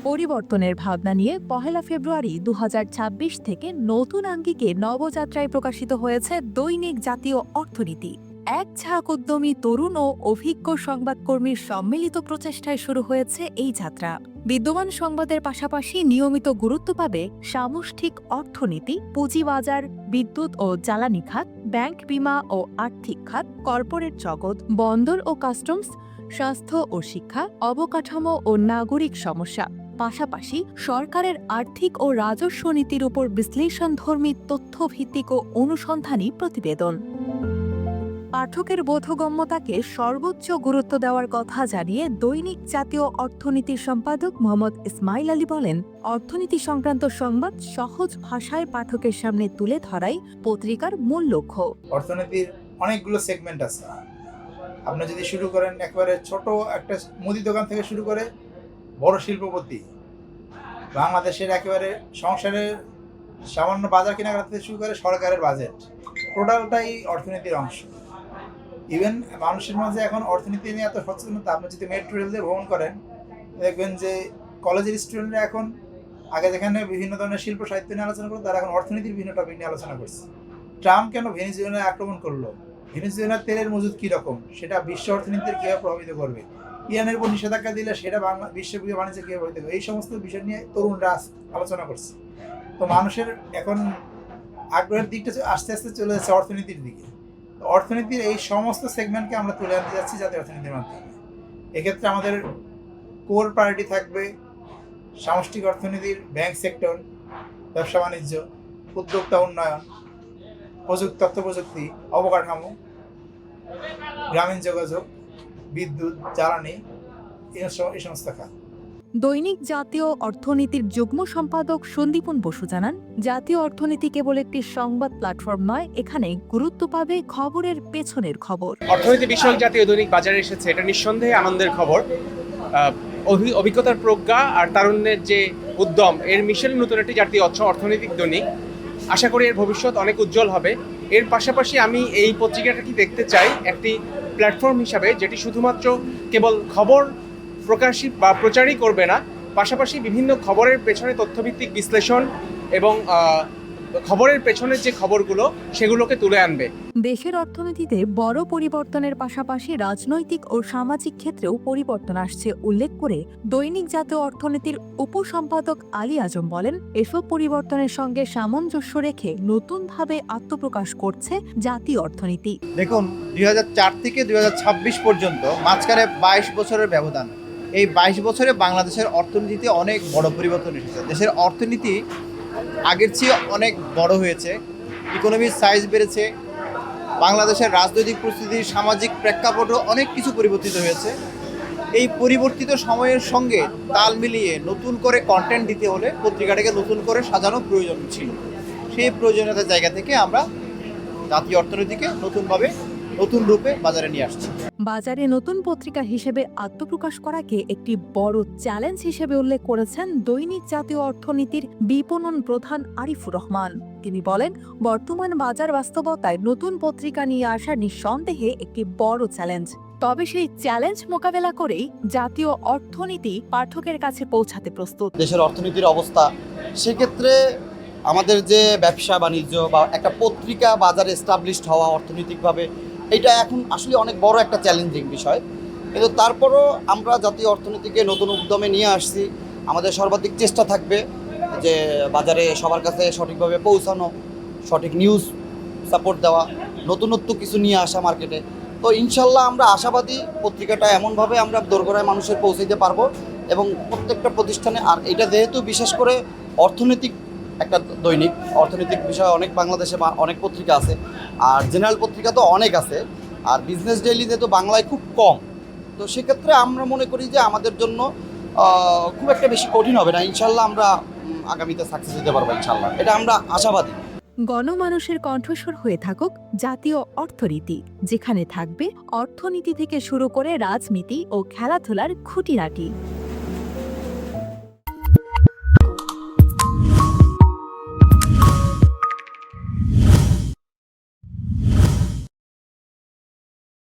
পরিবর্তনের ভাবনা নিয়ে ১ ফেব্রুয়ারি ২০২৬ থেকে নতুন আঙ্গিকে নবযাত্রায় প্রকাশিত হয়েছে দৈনিক জাতীয় অর্থনীতি। এক ঝাঁক উদ্যমী তরুণ ও অভিজ্ঞ সংবাদকর্মীর সম্মিলিত প্রচেষ্টায় শুরু হয়েছে এই যাত্রা। বিদ্যমান সংবাদের পাশাপাশি নিয়মিত গুরুত্ব পাবে সামষ্টিক অর্থনীতি, পুঁজিবাজার, বিদ্যুৎ ও জ্বালানি খাত, ব্যাংক, বিমা ও আর্থিক খাত, কর্পোরেট জগৎ, বন্দর ও কাস্টমস, স্বাস্থ্য ও শিক্ষা, অবকাঠামো ও নাগরিক সমস্যা। পাশাপাশি সরকারের আর্থিক ও রাজস্ব নীতির উপর বিশ্লেষণধর্মী তথ্যভিত্তিক ও অনুসন্ধানী প্রতিবেদন। পাঠকের বোধগম্যতাকে সর্বোচ্চ গুরুত্ব দেওয়ার কথা জানিয়ে দৈনিক জাতীয় অর্থনীতির সম্পাদক মোহাম্মদ ইসমাইল আলী বলেন, অর্থনীতি সংক্রান্ত সংবাদ সহজ ভাষায় পাঠকের সামনে তুলে ধরাই পত্রিকার মূল লক্ষ্য। অর্থনীতির অনেকগুলো সেগমেন্ট আছে। আপনি যদি শুরু করেন একেবারে ছোট একটা মুদি দোকান থেকে শুরু করে বড় শিল্পপতি, বাংলাদেশের একেবারে সংসারের সামান্য বাজার কেনাকাটা থেকে শুরু করে সরকারের বাজেট, টোটালটাই অর্থনীতির অংশ। ইভেন মানুষের মাঝে এখন অর্থনীতি নিয়ে এত সচেতনতা, আপনি যদি মেট্রো রেল দিয়ে ভ্রমণ করেন দেখবেন যে কলেজের স্টুডেন্টরা এখন আগে যেখানে বিভিন্ন ধরনের শিল্প সাহিত্য নিয়ে আলোচনা করতো, তারা এখন অর্থনীতির বিভিন্ন টপিক নিয়ে আলোচনা করছে। ট্রাম্প কেন ভেনেজুয়েলায় আক্রমণ করলো, ভেনেজুয়েলার তেলের মজুদ কীরকম, সেটা বিশ্ব অর্থনীতির কীভাবে প্রভাবিত করবে, ইরানের উপর নিষেধাজ্ঞা দিলে সেটা বিশ্ব বাণিজ্য কীভাবে প্রভাবিত করবে, এই সমস্ত বিষয় নিয়ে তরুণরা আলোচনা করছে। তো মানুষের এখন আগ্রহের দিকটা আস্তে আস্তে চলে যাচ্ছে অর্থনীতির দিকে। অর্থনীতির এই সমস্ত সেগমেন্টকে আমরা তুলে আনতে যাচ্ছি জাতীয় অর্থনীতির মাধ্যমে। এক্ষেত্রে আমাদের কোর প্রায়োরিটি থাকবে সামষ্টিক অর্থনীতির ব্যাংক সেক্টর, ব্যবসা বাণিজ্য, উদ্যোক্তা উন্নয়ন, তথ্য প্রযুক্তি, অবকাঠামো, গ্রামীণ যোগাযোগ, বিদ্যুৎ, জ্বালানি, এই সমস্ত খাত। দৈনিক জাতীয় অর্থনীতির যুগ্ম সম্পাদক সন্দীপন বসু জানান, জাতীয় অর্থনীতি কেবল একটি সংবাদ প্ল্যাটফর্ম নয়, এখানে গুরুত্ব পাবে খবরের পেছনের খবর। অর্থনীতি বিষয়ক জাতীয় দৈনিক বাজারে এসেছে, এটা নিঃসন্দেহে আনন্দের খবর। অভিজ্ঞতার প্রজ্ঞা আর তারুণ্যের যে উদ্যম, এর মিশেল নতুন একটি জাতীয় অর্থনৈতিক দৈনিক। আশা করি এর ভবিষ্যৎ অনেক উজ্জ্বল হবে। এর পাশাপাশি আমি এই পত্রিকাটাকে দেখতে চাই একটি প্ল্যাটফর্ম হিসাবে, যেটি শুধুমাত্র কেবল খবর প্রকাশী বা প্রচারই করবে না, পাশাপাশি বিভিন্ন খবরের পেছনে তথ্যভিত্তিক বিশ্লেষণ এবং খবরের পেছনের যে খবরগুলো সেগুলোকে তুলে আনবে। দেশের অর্থনীতিতে বড় পরিবর্তনের পাশাপাশি রাজনৈতিক ও সামাজিক ক্ষেত্রেও পরিবর্তন আসছে উল্লেখ করে দৈনিক জাতীয় অর্থনীতির উপসম্পাদক আলী আজম বলেন, এসব পরিবর্তনের সঙ্গে সামঞ্জস্য রেখে নতুনভাবে আত্মপ্রকাশ করছে জাতীয় অর্থনীতি। দেখুন, ২০০৪ থেকে ২০২৬ পর্যন্ত মাঝখানে ২২ বছরের ব্যবধান। এই ২২ বছরে বাংলাদেশের অর্থনীতিতে অনেক বড় পরিবর্তন এসেছে। দেশের অর্থনীতি আগের চেয়ে অনেক বড় হয়েছে, ইকোনমির সাইজ বেড়েছে, বাংলাদেশের রাজনৈতিক পরিস্থিতি, সামাজিক প্রেক্ষাপটও অনেক কিছু পরিবর্তিত হয়েছে। এই পরিবর্তিত সময়ের সঙ্গে তাল মিলিয়ে নতুন করে কন্টেন্ট দিতে হলে পত্রিকাটাকে নতুন করে সাজানো প্রয়োজন ছিল। সেই প্রয়োজনীয়তার জায়গা থেকে আমরা জাতীয় অর্থনীতিকে নতুন রূপে বাজারে নিয়ে আসছি। বাজারে নতুন পত্রিকা হিসেবে আত্মপ্রকাশ করাকে একটি বড় চ্যালেঞ্জ হিসেবে উল্লেখ করেছেন দৈনিক জাতীয় অর্থনীতির বিপণন প্রধান আরিফুর রহমান। তিনি বলেন, বর্তমান বাজার বাস্তবতায় নতুন পত্রিকা নিয়ে আসা নিঃসন্দেহে একটি বড় চ্যালেঞ্জ। তবে সেই চ্যালেঞ্জ মোকাবেলা করেই জাতীয় অর্থনীতি পাঠকের কাছে পৌঁছাতে প্রস্তুত। দেশের অর্থনীতির অবস্থা, সেক্ষেত্রে আমাদের যে ব্যবসা বাণিজ্য বা একটা পত্রিকা বাজারে এস্টাবলিশড হওয়া অর্থনৈতিকভাবে, এটা এখন আসলে অনেক বড় একটা চ্যালেঞ্জিং বিষয়। কিন্তু তারপরও আমরা জাতীয় অর্থনীতিকে নতুন উদ্যমে নিয়ে আসছি। আমাদের সর্বাধিক চেষ্টা থাকবে যে বাজারে সবার কাছে সঠিকভাবে পৌঁছানো, সঠিক নিউজ সাপোর্ট দেওয়া, নতুনত্ব কিছু নিয়ে আসা মার্কেটে। তো ইনশাল্লাহ আমরা আশাবাদী পত্রিকাটা এমনভাবে আমরা দোরগোড়ায় মানুষের পৌঁছে দিতে পারবো, এবং প্রত্যেকটা প্রতিষ্ঠানে। আর এটা যেহেতু বিশেষ করে অর্থনৈতিক একটা দৈনিক, অর্থনৈতিক বিষয়ে অনেক বাংলাদেশে অনেক পত্রিকা আছে, আর জেনারেল পত্রিকা তো অনেক আছে, আর বিজনেস ডেইলি যেহেতু বাংলায় খুব কম, তো সেক্ষেত্রে আমরা মনে করি যে আমাদের জন্য খুব একটা বেশি কঠিন হবে না। ইনশাল্লাহ আমরা আগামীতে সাকসেস দিতে পারবো, ইনশাল্লাহ, এটা আমরা আশাবাদী। গণমানুষের কণ্ঠস্বর হয়ে থাকুক জাতীয় অর্থনীতি, যেখানে থাকবে অর্থনীতি থেকে শুরু করে রাজনীতি ও খেলাধুলার খুঁটিনাটি।